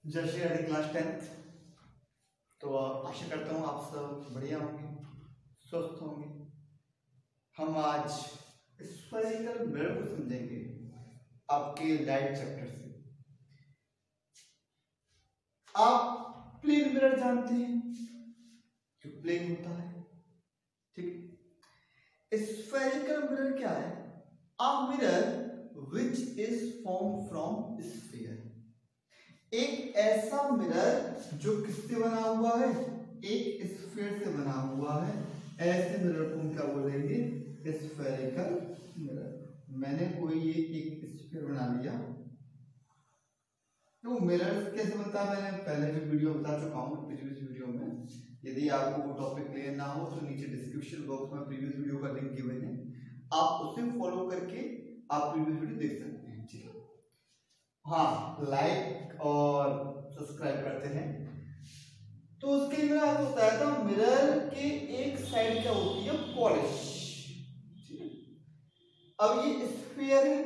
जय Shri Radhe class 10th। तो आशा करता हूँ आप सब बढ़िया होंगे, स्वस्थ होंगे। हम आज स्फेरिकल मिरर को समझेंगे आपके लाइट चैप्टर से। आप प्लेन मिरर जानते हैं, जो प्लेन होता है, ठीक है। स्फेरिकल मिरर क्या है? A mirror which is formed from sphere। एक ऐसा मिरर जो किससे बना हुआ है? एक स्फीयर से बना हुआ है। ऐसे मिरर को हम क्या बोलेंगे? Spherical mirror. मैंने कोई ये एक स्फीयर बना लिया। तो मिरर कैसे बनता है मैंने पहले भी वीडियो बता चुका हूँ, प्रीवियस वीडियो में। यदि आपको वो टॉपिक क्लियर ना हो तो नीचे डिस्क्रिप्शन बॉक्स में प्रीवियस वीडियो का लिंक गिवन है, आप उसे फॉलो करके आप प्रीवियस वीडियो देख सकते हैं, ठीक है। हाँ, लाइक और सब्सक्राइब करते हैं। तो उसके लिए मेरा होता है तो मिरर के एक साइड क्या होती है? पॉलिश, ठीक है। अब ये स्फीयर है,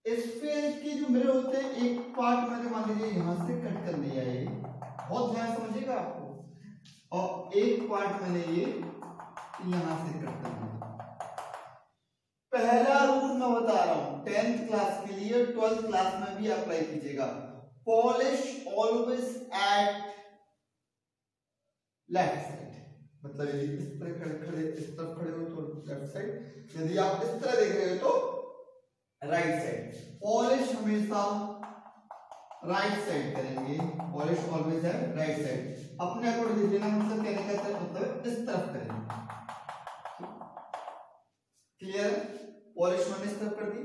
स्फीयर के जो मिरर होते हैं एक पार्ट मैंने मान लीजिए यहां से कट कर लिया है, बहुत ध्यान समझिएगा आपको, और एक पार्ट मैंने ये यहां से कट कर लिया। पहला रूल मैं बता रहा हूं 10th क्लास के लिए, 12th क्लास में भी अप्लाई कीजिएगा। Polish always at left side, मतलब यदि इस तरह खड़े इस तरफ खड़े हो तो लेफ्ट साइड, यदि आप इस तरह देख रहे हो तो राइट साइड। पॉलिश हमेशा राइट साइड करेंगे, पॉलिश ऑलवेज है राइट साइड। अपने अकॉर्डिंग देख लेना, मतलब कहने का मतलब इस तरफ करेंगे। क्लियर? पॉलिश मैंने इस तरफ कर दी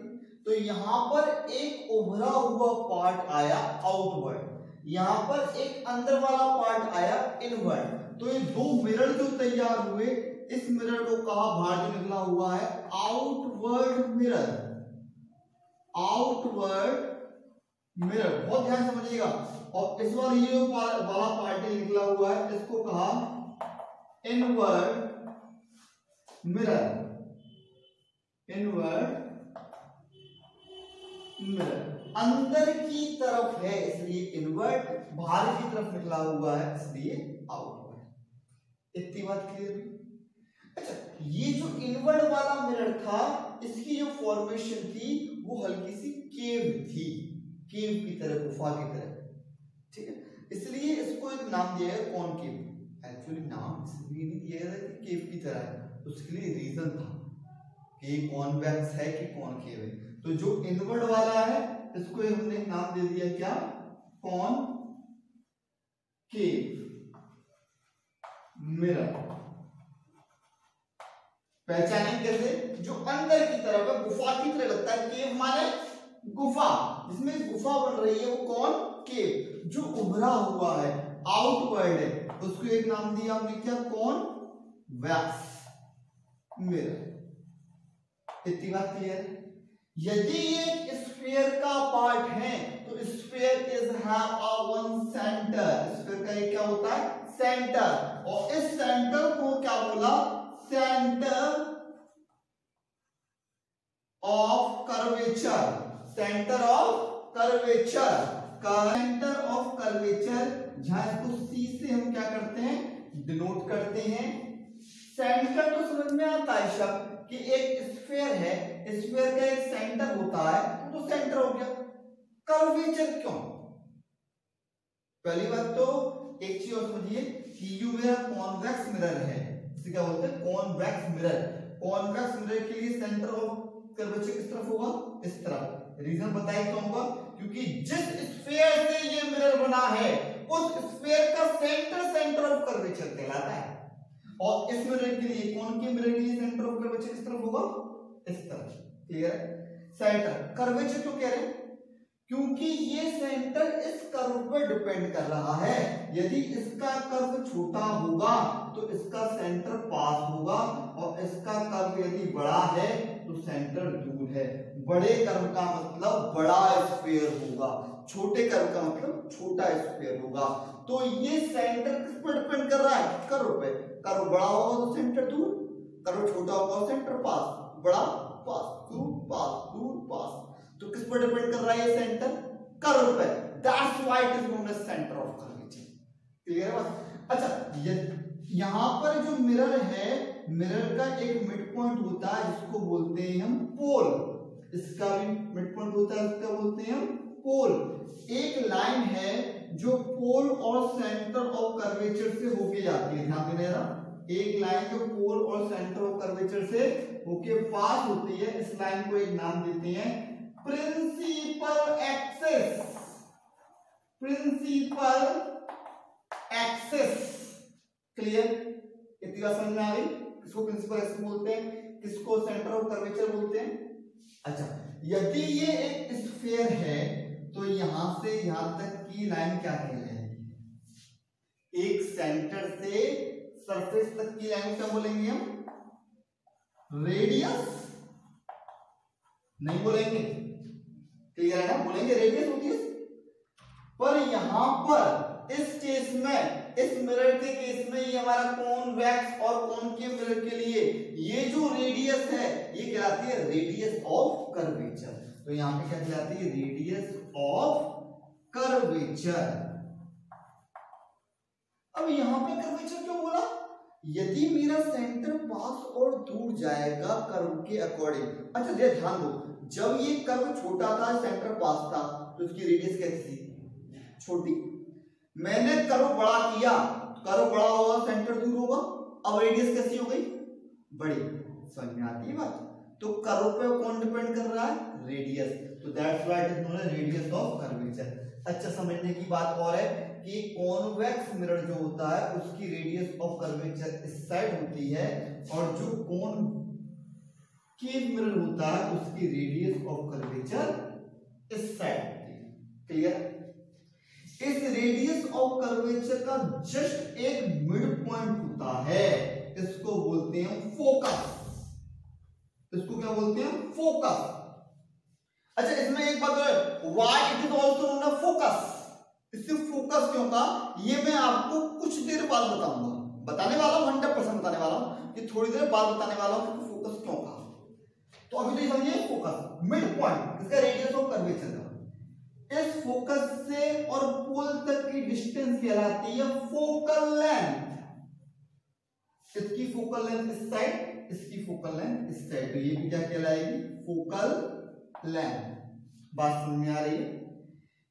तो यहां पर एक उभरा हुआ पार्ट आया आउटवर्ड, यहां पर एक अंदर वाला पार्ट आया इनवर्ड। तो ये दो मिरर जो तैयार हुए, इस मिरर को कहा बाहर जो निकला हुआ है आउटवर्ड मिरर। आउटवर्ड मिरर, बहुत ध्यान समझिएगा। और इस बार ये वाला पार्ट निकला हुआ है, इसको कहा इनवर्ड मिरर। इनवर्ड मिरर अंदर की तरफ है इसलिए इनवर्ड, बाहर की तरफ निकला हुआ है इसलिए आउटवर्ड। इतनी बात क्लियर हुई? अच्छा, ये जो इनवर्ड वाला मिरर था, इसकी जो फॉर्मेशन थी वो हल्की सी केव थी, केव की तरह, गुफा की तरह, ठीक है। इसलिए इसको एक नाम दिया है कॉनकेव। एक्चुअली नाम इसलिए नहीं दिया गया कि केव की तरह है, उसके लिए रीजन था कि कॉन्वेक्स है कि कॉनकेव है। तो जो इनवर्ड वाला है इसको हमने नाम दे दिया क्या? Concave mirror. पहचानें कैसे? जो अंदर की तरफ है, गुफा की तरह लगता है। केव माने गुफा, जिसमें गुफा बन रही है वो कौन? केव। जो उभरा हुआ है, आउटवर्ड है, उसको एक नाम दिया हमने क्या? Convex mirror. इतनी बात क्लियर है? यदि ये स्फीयर का पार्ट है तो sphere is have a one centre. Sphere का एक क्या होता है? सेंटर। और इस सेंटर को क्या बोला? Centre of curvature. Centre of curvature का सेंटर ऑफ कर्वेचर, जहां इसको सी से हम क्या करते हैं? डिनोट करते हैं। सेंटर तो समझ में आता है शब्द कि एक स्फीयर है, स्फीयर का एक सेंटर होता है, तो सेंटर हो गया। कर्वेचर क्यों? पहली बात तो एक चीज और समझिए कि ये मेरा कॉन्वेक्स मिरर है, इसे क्या बोलते हैं? Convex mirror. कॉन्वेक्स मिरर के लिए सेंटर ऑफ कर्वेचर किस तरफ होगा? इस तरफ। रीजन बताइए क्यों होगा? क्योंकि जिस स्फीयर से ये मिरर बना है उस स्फीयर का सेंटर ऑफ कर्वेचर कहलाता है। और इस मिरर के लिए, कॉनकेव मिरर के लिए सेंटर ऑफ कर्वेचर किस तरफ होगा? इस तरफ। क्लियर है? सेंटर कर्वेचर क्यों कह रहे हैं? क्योंकि ये सेंटर इस कर्व पर डिपेंड कर रहा है। यदि इसका कर्व छोटा होगा तो इसका सेंटर पास होगा, और इसका कर्व यदि बड़ा है तो सेंटर दूर है। बड़े कर्व का मतलब बड़ा स्फीयर होगा, छोटे कर्व का मतलब छोटा स्फीयर होगा। तो ये सेंटर किस पर डिपेंड कर रहा है? कर्व पे। कर्व बड़ा होगा तो सेंटर दूर, कर्व छोटा होगा तो सेंटर पास, बड़ा पास, दूर पास, दूर पास। तो किस पर डिपेंड कर रहा है ये सेंटर? कर्व पे। That's why it is known as centre of curvature. Clear है बात? अच्छा, यहां पर जो मिरर है, मिरर का एक मिड पॉइंट होता है जिसको बोलते हैं हम पोल, इसका भी मिड पॉइंट होता है, इसका बोलते हैं हम पोल। एक लाइन है जो पोल और सेंटर ऑफ कर्वेचर से होके जाती है, ध्यान देना जरा, एक लाइन जो पोल और सेंटर ऑफ कर्वेचर से होके पास होती है, इस लाइन को एक नाम देते हैं principal axis, principal axis. Clear? इतनी बात समझ में आ गई? किसको प्रिंसिपल एक्सिस बोलते हैं, किसको सेंटर ऑफ कर्वेचर बोलते हैं। अच्छा, यदि ये एक स्फीयर है तो यहां से यहां तक की लाइन क्या कहलाएगी, एक सेंटर से सरफेस तक की लाइन क्या बोलेंगे हम, रेडियस नहीं बोलेंगे। क्लियर है ना? बोलेंगे रेडियस होती है। पर यहां पर इस केस में, इस मिरर के केस में, ये हमारा कॉन्वेक्स और कॉनकेव मिरर के लिए ये जो रेडियस है ये कहलाती है रेडियस ऑफ कर्वेचर। तो यहां पे क्या कहलाती है, रेडियस ऑफ कर्वेचर। अब यहां पे कर्वेचर क्यों बोला, यदि मेरा सेंटर पास और दूर जाएगा कर्व के अकॉर्डिंग। अच्छा ध्यान दो, जब ये कर्व छोटा था, सेंटर पास था, तो इसकी रेडियस कैसी थी, छोटी। मैंने कर्व बड़ा किया, कर्व बड़ा होगा, सेंटर दूर होगा, अब रेडियस कैसी हो गई, बड़ी। समझ में आती है बात? तो कर्व पे कौन डिपेंड कर रहा है, रेडियस। तो that's why it is known as radius of curvature. अच्छा, समझने की बात और है कि कॉन्वेक्स मिरर जो होता है उसकी रेडियस ऑफ कर्वेचर इस साइड होती है, और जो कॉनकेव मिरर होता है उसकी रेडियस ऑफ कर्वेचर इस साइड होती है। क्लियर? इस रेडियस ऑफ कर्वेचर का जस्ट एक मिड पॉइंट होता है, इसको बोलते हैं फोकस। इसको क्या बोलते हैं, फोकस। अच्छा, इसमें एक बात है, why it is also known as focus. इससे फोकस क्यों कहा, ये मैं आपको कुछ देर बाद बताऊंगा, बताने वाला हूं, 100% बताने वाला हूं, कि थोड़ी देर बाद बताने वाला हूं कि फोकस क्यों कहा। तो अभी तो समझिए फोकस मिड पॉइंट, इसका रेडियस ऑफ कर्वेचर का। इस फोकस से और पोल तक की डिस्टेंस कहलाती है फोकल लेंथ। इसकी फोकल लेंथ इस साइड, इसकी फोकल लेंथ इस साइड, तो ये भी क्या कहलाएगी, फोकल लेंथ। बात समझ में आ रही है?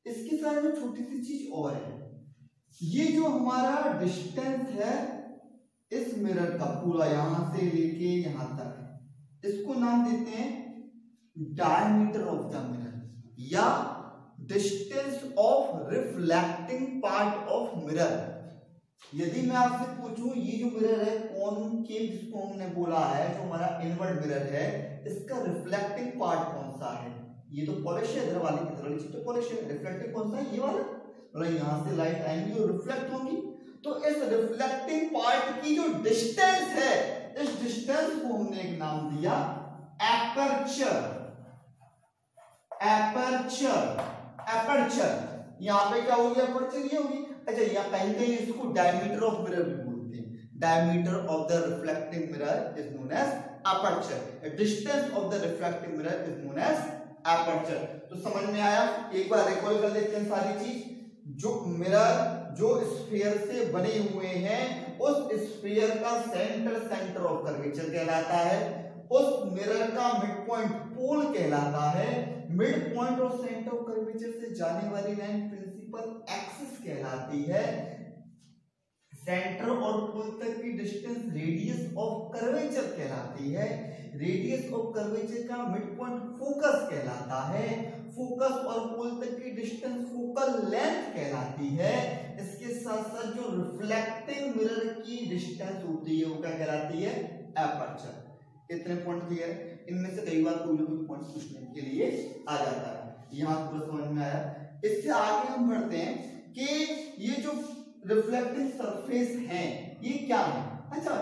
इसके साथ में छोटी सी चीज और है, ये जो हमारा डिस्टेंस है इस मिरर का पूरा यहां से लेके यहां तक, इसको नाम देते हैं डायमीटर ऑफ द मिरर या distance of reflecting part of mirror. यदि मैं आपसे पूछूं, ये जो मिरर है कॉनकेव जिसको हमने बोला है, जो हमारा इनवर्ड मिरर है, इसका रिफ्लेक्टिंग पार्ट कौन सा है, ये तो पॉलिश है, इधर वाली चीज तो पॉलिश है, रिफ्लेक्टिव कौन सा है, ये वाला। मतलब यहां से लाइट आएंगी और रिफ्लेक्ट होंगी, तो इस रिफ्लेक्टिंग पार्ट की जो डिस्टेंस है, इस डिस्टेंस को हमने एक नाम दिया एपर्चर। एपर्चर, एपर्चर, यहां पे क्या होगी, एपर्चर ये होगी। अच्छा, यहाँ कहीं कहीं इसको डायमीटर ऑफ मिरर भी बोलते हैं, diameter of the reflecting mirror is known as aperture, distance of the reflecting mirror is known as aperture. तो समझ में आया? एक बार रिकॉल कर लेते हैं सारी चीज। जो मिरर जो स्फीयर से बने हुए हैं, उस स्फीयर का सेंटर ऑफ कर्वेचर कहलाता है, उस मिरर का मिड पॉइंट पोल कहलाता है, मिड पॉइंट और सेंटर ऑफ कर्वेचर से जाने वाली लाइन प्रिंसिपल एक्सिस कहलाती है, सेंटर और पोल तक की डिस्टेंस रेडियस ऑफ कर्वेचर कहलाती है, रेडियस ऑफ कर्वेचर का मिड पॉइंट फोकस कहलाता है, फोकस और पोल तक की डिस्टेंस फोकल लेंथ कहलाती है। इसके साथ साथ जो रिफ्लेक्टिंग मिरर की डिस्टेंस होती है वो क्या कहलाती है, एपर्चर। इतने पॉइंट क्लियर है? इनमें से कई बार कोई ना कोई पॉइंट पूछने के लिए आ जाता है, यहाँ पूरा समझ में आया। इससे आगे हम बढ़ते हैं कि ये जो रिफ्लेक्टिंग सरफेस है ये क्या है। अच्छा,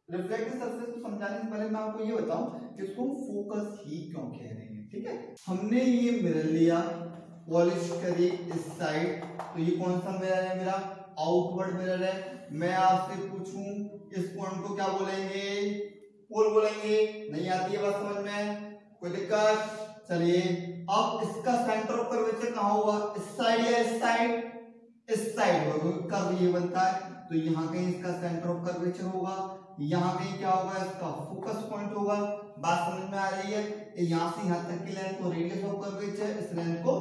रिफ्लेक्टिव सरफेस को समझाने से पहले मैं आपको ये बताऊं कि इसको फोकस ही क्यों कह रहे हैं। ठीक है, हमने ये मिरर लिया, पॉलिश करी इस साइड, तो ये कौन सा मिरर है, मेरा आउटवर्ड मिरर है। मैं आपसे पूछूं इस पॉइंट को क्या बोलेंगे, पोल बोलेंगे। नहीं आती है बात समझ में, कोई दिक्कत? चलिए अब इसका सेंटर ऑफ कर्वेचर कहाँ होगा, इस साइड या इस साइड, इस साइड होगा, कर्व ये बनता है, तो यहाँ कहीं इसका सेंटर ऑफ कर्वेचर होगा, यहाँ कहीं क्या होगा, इसका फोकस पॉइंट होगा। बात समझ में आ रही है? यहाँ से यहाँ तक की लेंथ को रेडियस ऑफ कर्वेचर, इस लेंथ को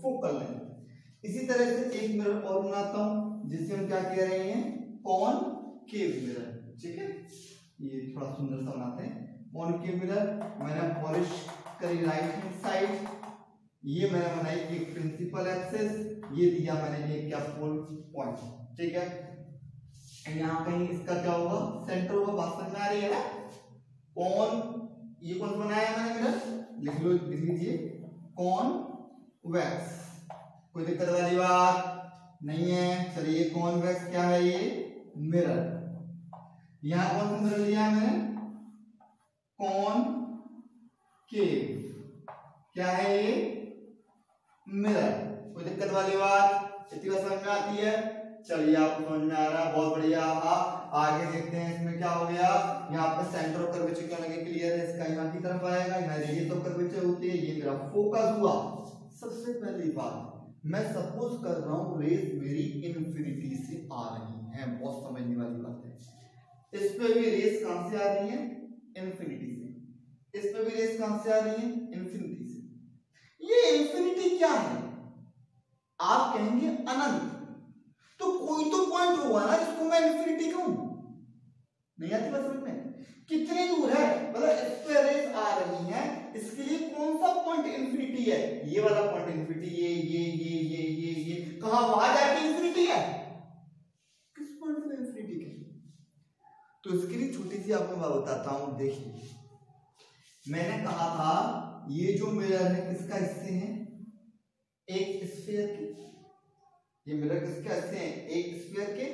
फोकल लेंथ। इसी तरह से एक मिरर और बनाता हूं जिसे हम क्या कह रहे हैं, कॉनकेव मिरर। ठीक है, ये थोड़ा सुंदर सा बनाते हैं। कॉनकेव मिरर मैंने पॉलिश करी राइट हैंड साइड, ये मैंने बनाई एक प्रिंसिपल एक्सिस, ये दिया मैंने एक क्या पोल पॉइंट। ठीक है, यहाँ कहीं इसका क्या होगा, सेंटर होगा। बात समझ में आ रही है ना? कौन, ये कौन सा बनाया मैंने मिरर, लिख लो, लिख लीजिए कॉन्वेक्स। कोई दिक्कत वाली बात नहीं है। चलिए कॉन्वेक्स क्या है, ये मिरर। यहाँ कौन सा मिरर लिया है मैंने, कॉनकेव। क्या है ये, मिरर। कोई दिक्कत वाली बात, इतनी बात समझ में आती है? चलिए आपको समझ में आ रहा है, बहुत बढ़िया। हाँ, आगे देखते हैं इसमें क्या हो गया। यहाँ पे सेंटर ऑफ कर्वेचर क्या लगे, क्लियर है, इसका यहाँ की तरफ आएगा, यहाँ रेडियस ऑफ कर्वेचर होती है, ये मेरा फोकस हुआ। सबसे पहली बात, मैं सपोज कर रहा हूँ रेज मेरी इन्फिनिटी से आ रही है, बहुत समझने वाली बात है। इस पे भी रेज कहां से आ रही है, इन्फिनिटी से। इस पे भी रेज कहां से आ रही है, इन्फिनिटी से। ये इन्फिनिटी क्या है, आप कहेंगे अनंत, तो कोई तो पॉइंट होगा ना जिसको मैं इन्फिनिटी कहूं। नहीं आती बात समझ में? कितनी दूर है, मतलब इस पे रेज आ रही है, इसके लिए कौन सा पॉइंट इन्फिनिटी है, ये वाला पॉइंट इन्फिनिटी। ये कहां, वहां जाके इन्फिनिटी है, किस पॉइंट पे इन्फिनिटी है? तो इसके लिए छोटी सी आपको बात बताता हूं। देखिए, मैंने कहा था ये जो मिरर है किसका हिस्से हैं, एक स्फीयर के। ये मिरर किसके हिस्से हैं, एक स्फीयर के।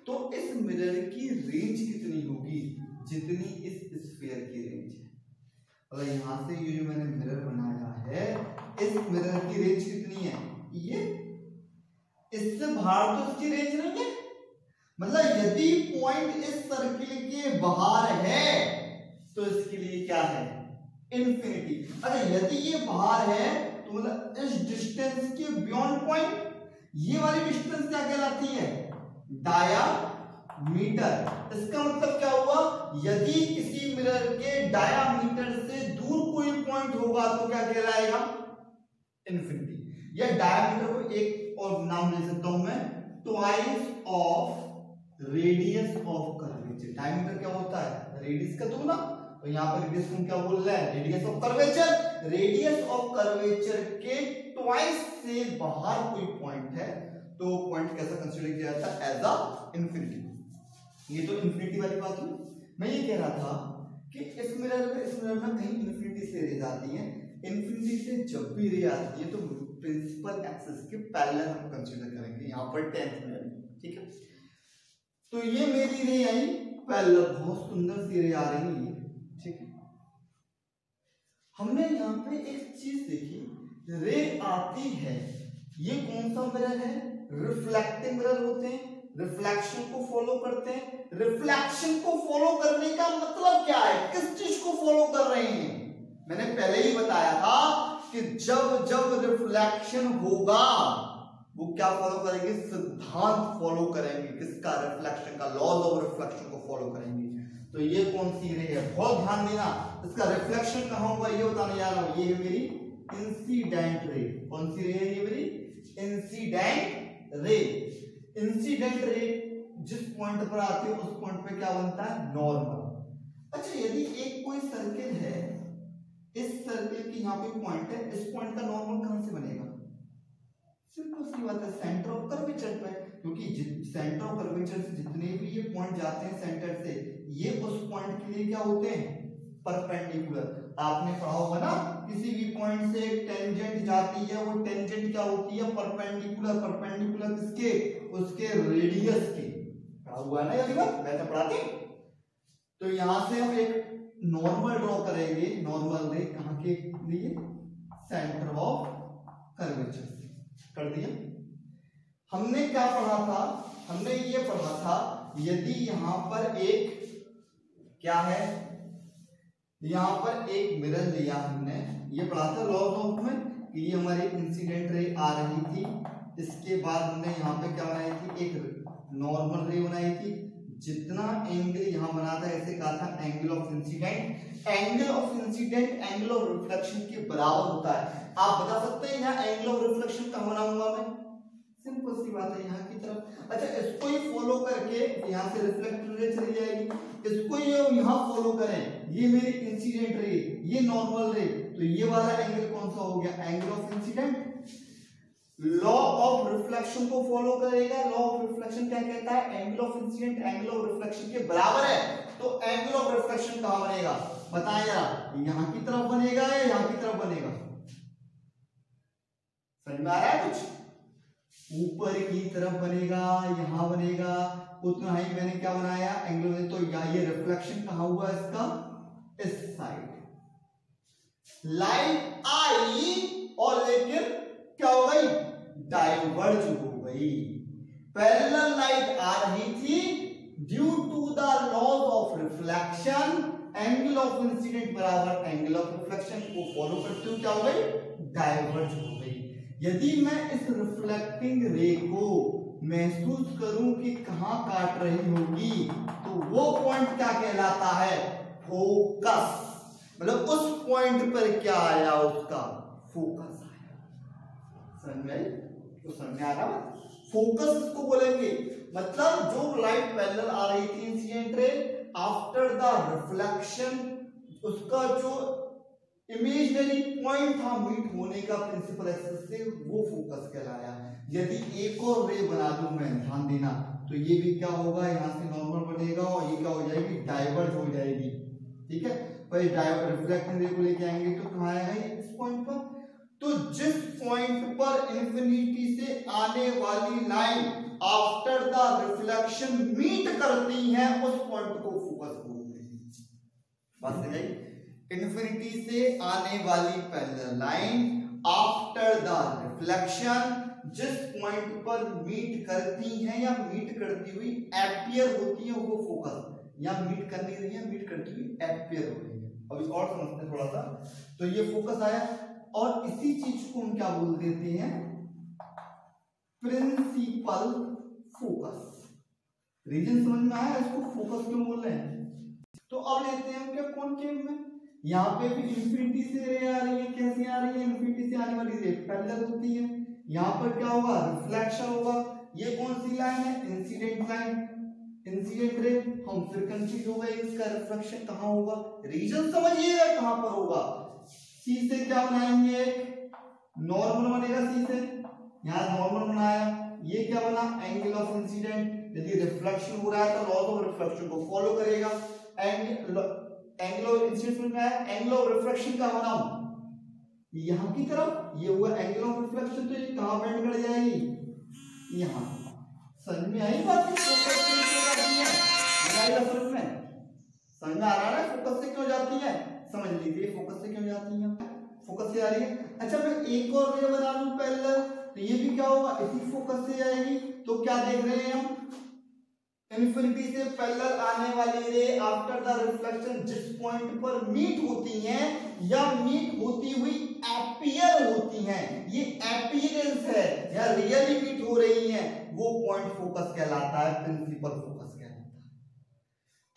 तो इस मिरर की रेंज कितनी होगी, जितनी इस स्फीयर की रेंज है। मतलब यहां से ये जो मैंने मिरर बनाया है, इस मिरर की रेंज कितनी है, ये इससे बाहर तो इसकी रेंज नहीं है। मतलब यदि पॉइंट इस सर्किल के बाहर है तो इसके लिए क्या है, इन्फिनिटी। अच्छा, यदि ये बाहर है तो मतलब इस डिस्टेंस के बियॉन्ड पॉइंट, ये वाली डिस्टेंस क्या कहलाती है, डायामीटर। इसका मतलब क्या हुआ, यदि किसी मिरर के डायामीटर से दूर कोई पॉइंट होगा तो क्या कहलाएगा, इन्फिनिटी। या डायामीटर को एक और नाम दे सकता हूं मैं, twice of radius of curvature. Diameter क्या होता है, रेडियस का दूना, तो यहाँ पर रेडियस को क्या बोल रहा है, radius of curvature. Radius of curvature के ट्वाइस से बाहर कोई पॉइंट है तो पॉइंट कैसा कंसीडर किया जाता है, एज अ इन्फिनिटी। ये तो इन्फिनिटी वाली बात हुई। मैं ये कह रहा था कि इस मिरर में कहीं इन्फिनिटी से रेज आती है। इन्फिनिटी से जब भी रे आती है तो प्रिंसिपल एक्सिस के पैरेलल हम कंसीडर करेंगे, यहाँ पर 10th मिनट। ठीक है, तो ये मेरी रे आई पैरेलल, बहुत सुंदर सी रे आ रही है। ठीक है, हमने यहाँ पे एक चीज देखी, रे आती है, ये कौन सा मिरर है, रिफ्लेक्टिंग मिरर होते हैं, रिफ्लेक्शन को फॉलो करते हैं। रिफ्लेक्शन को फॉलो करने का मतलब क्या है, किस चीज को फॉलो कर रहे हैं? मैंने पहले ही बताया था कि जब जब रिफ्लेक्शन होगा वो क्या फॉलो करेंगे, सिद्धांत फॉलो करेंगे, किसका, रिफ्लेक्शन का, लॉज ऑफ रिफ्लेक्शन को फॉलो करेंगे। तो ये कौन सी रे है, बहुत ध्यान देना, इसका रिफ्लेक्शन कहां होगा ये बताने जा रहा हूं। ये है मेरी इंसिडेंट रे। कौन सी रे है ये मेरी, इंसिडेंट रे। इंसिडेंट रे जिस पॉइंट पर आती है उस पॉइंट पे क्या बनता है, नॉर्मल। अच्छा, यदि एक कोई सर्किल है, इस सर्किल की यहाँ पे पॉइंट है, इस पॉइंट का नॉर्मल कहां से बनेगा, सिंपल सी बात है, सेंटर ऑफ कर्वेचर पे। क्योंकि सेंटर ऑफ कर्वेचर से जितने भी ये पॉइंट जाते हैं सेंटर से, ये उस पॉइंट के लिए क्या होते हैं, परपेंडिकुलर। आपने पढ़ा होगा ना, किसी भी पॉइंट से एक टेंजेंट जाती है, वो टेंजेंट क्या होती है, परपेंडिकुलर। परपेंडिकुलर किसके, उसके रेडियस के। पढ़ा हुआ है ना ये बात, वैसे पढ़ाते। तो यहां से हम एक नॉर्मल ड्रॉ करेंगे, नॉर्मल रे कहां के लिए, सेंटर ऑफ कर्वेचर से कर दिया। हमने क्या पढ़ा था, हमने ये पढ़ा था, यदि यहां पर एक क्या है, यहाँ पर एक मिरर लिया हमने, ये पढ़ा था लॉ ऑफ में कि ये हमारी इंसिडेंट रे आ रही थी, इसके बाद हमने यहाँ पे क्या बनाई थी, एक नॉर्मल रे बनाई थी। जितना एंगल यहाँ बना था ऐसे कहा था angle of incident. Angle of incident angle of reflection के बराबर होता है। आप बता सकते हैं यहाँ एंगल ऑफ रिफ्लेक्शन कहाँ बनाऊंगा मैं? सिंपल सी बात है, यहाँ की तरफ। अच्छा, इसको ही फॉलो करके यहाँ से रिफ्लेक्टेड रे चली जाएगी, इसको ही यहाँ फॉलो करें, ये मेरी इंसिडेंट रे, ये नॉर्मल रे, तो ये वाला एंगल कौन सा हो गया? Angle of incident. Law of reflection को फॉलो करेगा। लॉ ऑफ रिफ्लेक्शन क्या कहता है? Angle of incident angle of reflection के बराबर है। तो एंगल ऑफ रिफ्लेक्शन कहां बनेगा बताएं जरा? यहां की तरफ बनेगा या यहां की तरफ बनेगा? समझ में आ रहा है कुछ? ऊपर की तरफ बनेगा, यहां बनेगा। उतना ही मैंने क्या बनाया? एंगल में। तो ये रिफ्लेक्शन कहां हुआ इसका? इस साइड लाइट आई और लेकिन क्या हो गई? डाइवर्ज हो गई। पैरेलल लाइट आ रही थी, due to the laws of reflection angle of incidence बराबर एंगल ऑफ रिफ्लेक्शन को फॉलो करते हुए क्या हो गई? डाइवर्ज हो गई। यदि मैं इस रिफ्लेक्टिंग रे को महसूस करूं कि कहां काट रही होगी, तो वो पॉइंट क्या कहलाता है? फोकस। मतलब उस पॉइंट पर क्या आया? उसका फोकस आया। समझ में आई? तो समझ में आ रहा है? फोकस इसको बोलेंगे। मतलब जो लाइट पैरेलल आ रही थी incident ray, after the reflection उसका जो इमेजिनरी पॉइंट था मीट होने का प्रिंसिपल एक्सिस से, वो फोकस कहलाया। यदि एक और रे बना दूं मैं, ध्यान देना, तो ये भी क्या होगा? यहाँ से नॉर्मल बनेगा और ये क्या हो जाएगी? डाइवर्ज हो जाएगी। ठीक है, पर रिफ्लेक्टिंग रे को लेके आएंगे तो कहाँ आएगा? इस पॉइंट पर। तो जिस पॉइंट पर इंफिनिटी से आने वाली line after the reflection meet करती है, उस पॉइंट को फोकस बोलते हैं। बात समझ आई? इंफिनिटी से आने वाली parallel line after the reflection जिस पॉइंट पर मीट करती है या मीट करती हुई एपियर होती है, वो फोकस। या मीट कर नहीं रही है, मीट करती हुई एपियर हो रही है। अभी और समझते हैं थोड़ा सा। तो ये फोकस आया, और इसी चीज को हम क्या बोल देते हैं? Principal focus. रीजन समझ में आया? इसको फोकस क्यों बोल रहे हैं? तो अब लेते हैं हम क्या कॉनकेव में। यहाँ पे भी इंफिनिटी से रे आ रही है। कैसे आ रही है? इंफिनिटी से आने वाली रे पैरेलल होती है। यहाँ पर क्या होगा? रिफ्लेक्शन होगा। ये कौन सी लाइन है? Incident line, incident ray. हम फिर कंफ्यूज हो गए, इसका रिफ्लेक्शन कहाँ होगा? रीजन समझिएगा कहां पर होगा। सी से क्या बनाएंगे? नॉर्मल बनेगा सी से। यहाँ नॉर्मल बनाया, ये क्या बना? Angle of incident. यदि रिफ्लेक्शन हो रहा है तो लॉज ऑफ रिफ्लेक्शन को फॉलो करेगा। एंगल ऑफ इंसिडेंट में है, एंगल ऑफ रिफ्लेक्शन का बनाऊं यहां की तरफ, ये हुआ एंगल ऑफ रिफ्लेक्शन, तो ये कहां बेंड कर जाएगी? यहां। समझ में आई बात? समझ में आ रहा है? फोकस से क्यों जाती है? समझ लीजिए फोकस से क्यों जाती है। फोकस से आ रही है। अच्छा, मैं एक और रे बना लूं पैरेलल, तो ये भी क्या होगा? इसी फोकस से जाएगी। तो क्या देख रहे हैं हम? इंफिनिटी से पैरेलल आने वाली रे आफ्टर द रिफ्लेक्शन जिस पॉइंट पर मीट होती हैं या मीट होती हुई एपियर होती हैं, ये एपियरेंस है या रियली मीट हो रही हैं, वो पॉइंट फोकस कहलाता है, प्रिंसिपल फोकस कहलाता है।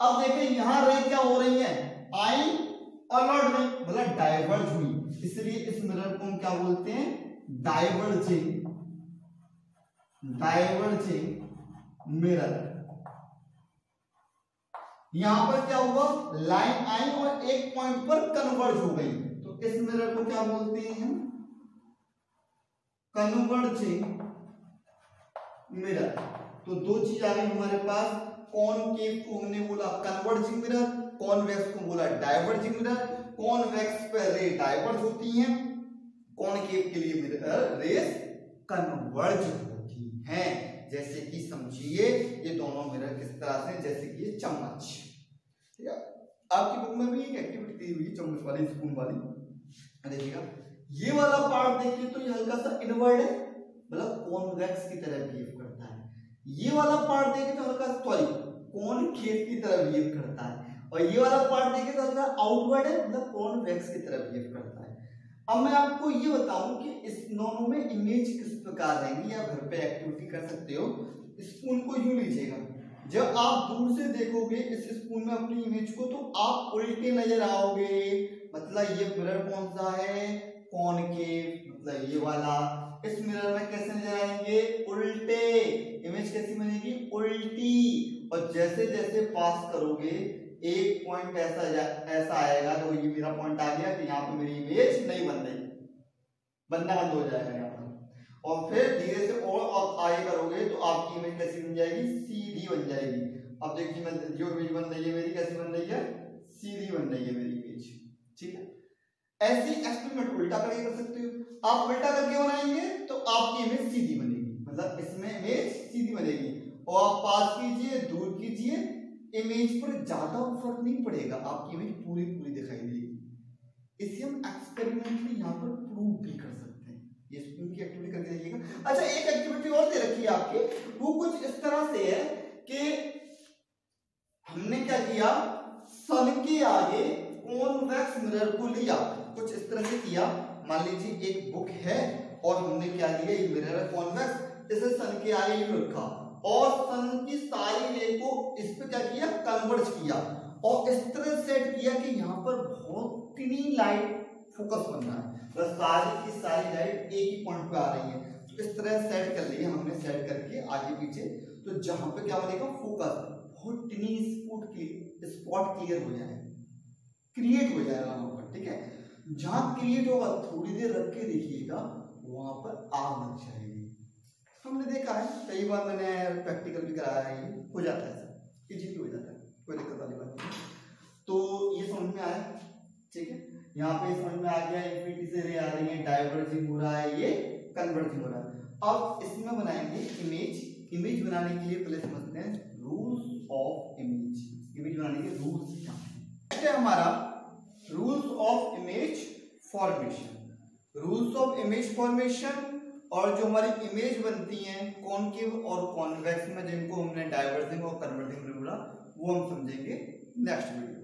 अब देखें यहां रे क्या हो रही है? आई और लौट गई, मतलब डाइवर्ज हुई। इसलिए इस मिरर को हम क्या बोलते हैं? Diverging, diverging mirror. यहां पर क्या हुआ? लाइन आई और एक पॉइंट पर कन्वर्ज हो गई, तो इस मिरर को क्या बोलते हैं? Converging mirror. तो दो चीज आ गई हमारे पास। कॉनकेव को हमने बोला कन्वर्जिंग मिरर, कॉन्वेक्स को बोला डाइवर्जिंग मिरर। कॉन्वेक्स पर रे डाइवर्ज होती हैं, कॉनकेव के लिए मिरर रेस कन्वर्ज होती हैं। जैसे कि समझिए ये दोनों मिरर किस तरह से, जैसे कि ये चम्मच। ठीक है, आपकी बुक में भी एक एक्टिविटी दी हुई है चम्मच वाली, स्पून वाली। देखिएगा ये वाला पार्ट देखिए तो ये हल्का सा इनवर्ड है, मतलब कॉन्वेक्स की तरह बिहेव करता है। ये वाला पार्ट देखिए तो हल्का सॉरी कॉनकेव की तरह बिहेव करता है। और ये वाला पार्ट देखिए तो आउटवर्ड है, मतलब कॉन्वेक्स की तरफ बिहेव करता है। अब मैं आपको ये बताऊं कि इस दोनों में इमेज किस प्रकार रहेंगी, या घर पे एक्टिविटी कर सकते हो। स्पून को यूं लीजिएगा, जब आप दूर से देखोगे इस स्पून में अपनी इमेज को तो आप उल्टे नजर आओगे, मतलब ये मिरर कौन सा है, कॉनकेव, मतलब ये वाला। इस मिरर में कैसे नजर आएंगे, उल्टे। इमेज कैसी बनेगी, उल्टी। और जैसे जैसे पास करोगे एक पॉइंट ऐसा आएगा, तो ये मेरा पॉइंट आ गया कि यहाँ पे मेरी इमेज नहीं बन रही, बनना बंद हो जाएगा यहाँ पर। और फिर धीरे से और आगे करोगे तो आपकी इमेज कैसी बन जाएगी, सीधी बन जाएगी। अब देखिए मैं जो इमेज बन रही है मेरी कैसी बन रही है, सीधी बन रही है मेरी इमेज, ठीक है। ऐसी एक्सपेरिमेंट उल्टा करके कर सकते हो। आप उल्टा करके बनाएंगे तो आपकी इमेज सीधी बनेगी, मतलब इसमें इमेज सीधी बनेगी। और आप पास कीजिए, दूर कीजिए, इमेज पर ज्यादा फर्क नहीं पड़ेगा, आपकी इमेज पूरी पूरी दिखाई देगी। इसे हम एक्सपेरिमेंटली यहाँ पर प्रूव भी कर सकते हैं। ये स्पून की एक्टिविटी करके देखिएगा। अच्छा, एक एक्टिविटी और दे रखी है आपके, वो कुछ इस तरह से है कि हमने क्या किया, सन के आगे कॉन्वेक्स मिरर को लिया, कुछ इस तरह से किया। मान लीजिए एक बुक है और हमने क्या लिया, ये मिरर है कॉन्वेक्स, इसे सन के आगे यूं रखा और सन की सारी रे को इस पे क्या किया, कन्वर्ज किया, और इस तरह सेट किया कि यहाँ पर बहुत टिनी लाइट फोकस बन रहा है, तो सारी की सारी लाइट एक ही पॉइंट पे आ रही है। तो इस तरह सेट कर लिया हमने, सेट करके आगे पीछे, तो जहां पे क्या बनेगा, फोकस बहुत टिनी स्पॉट क्लियर हो जाए, क्रिएट हो जाएगा वहां पर, ठीक है। जहां क्रिएट होगा थोड़ी देर रख के देखिएगा, वहां पर आग लग जाएगी। हमने देखा है कई बार, मैंने प्रैक्टिकल भी कराया है, ये हो जाता है, सर इजीली हो जाता है, कोई दिक्कत वाली बात नहीं। तो ये समझ में आया, ठीक है। यहाँ पे समझ में आ गया, इंफिनिटी से रे आ रही है, डाइवर्जिंग हो रहा है, ये कन्वर्जिंग हो रहा है। अब इसमें बनाएंगे इमेज। इमेज बनाने के लिए पहले समझते हैं रूल्स ऑफ इमेज। इमेज बनाने के रूल्स क्या है हमारा, rules of image formation. Rules of image formation, और जो हमारी इमेज बनती हैं कॉनकेव और कॉन्वेक्स में, जिनको हमने डाइवर्जिंग और कन्वर्जिंग बोला, वो हम समझेंगे नेक्स्ट वीडियो।